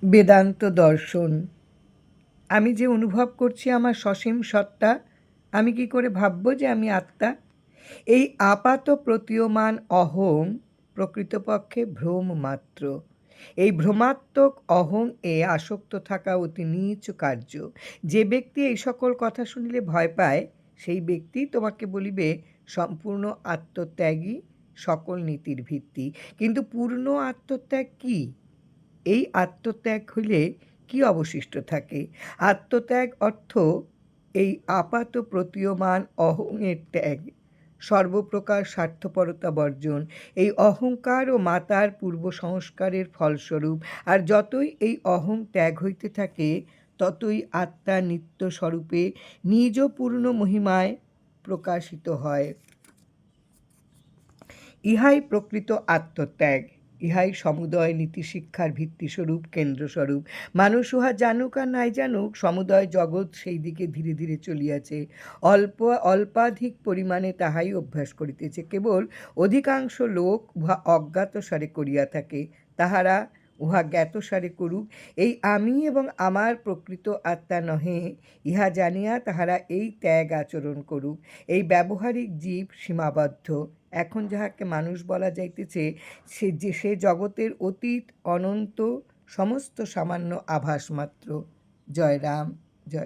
বেদান্ত দর্শন। আমি যে অনুভব করছি আমার সসীম সত্তা, আমি কি করে ভাবব যে আমি আত্মা? এই আপাত প্রতীয়মান অহং প্রকৃতপক্ষে ভ্রম মাত্র। এই ভ্রমাত্মক অহং এ আসক্ত থাকা অতি নীচ কার্য। যে ব্যক্তি এই সকল কথা শুনিলে ভয় পায়, সেই ব্যক্তি তোমাকে বলিবে সম্পূর্ণ আত্মত্যাগই সকল নীতির ভিত্তি। কিন্তু পূর্ণ আত্মত্যাগ কি? এই আত্মত্যাগ হইলে কি অবশিষ্ট থাকে? আত্মত্যাগ অর্থ এই আপাত প্রতীয়মান অহংয়ের ত্যাগ, সর্বপ্রকার স্বার্থপরতা বর্জন। এই অহংকার ও মাতার পূর্ব সংস্কারের ফলস্বরূপ। আর যতই এই অহং ত্যাগ হইতে থাকে, ততই আত্মা নিত্য স্বরূপে নিজ পূর্ণ মহিমায় প্রকাশিত হয়। ইহাই প্রকৃত আত্মত্যাগ, ইহাই সমুদয় নীতিশিক্ষার ভিত্তিস্বরূপ, কেন্দ্রস্বরূপ। মানুষ উহা জানুক আর নাই জানুক, সমুদয় জগৎ সেই দিকে ধীরে ধীরে চলিয়াছে। অল্পাধিক পরিমাণে তাহাই অভ্যাস করিতেছে। কেবল অধিকাংশ লোক উহা অজ্ঞাতসারে করিয়া থাকে। তাহারা উহা জ্ঞাতসারে করুক। এই আমি এবং আমার প্রকৃত আত্মা নহে, ইহা জানিয়া তাহারা এই ত্যাগ আচরণ করুক। এই ব্যবহারিক জীব সীমাবদ্ধ। এখন যাহাকে মানুষ বলা যাইতেছে, সে জগতের অতীত অনন্ত সমস্ত সামান্য আভাস মাত্র। জয় রাম, জয়।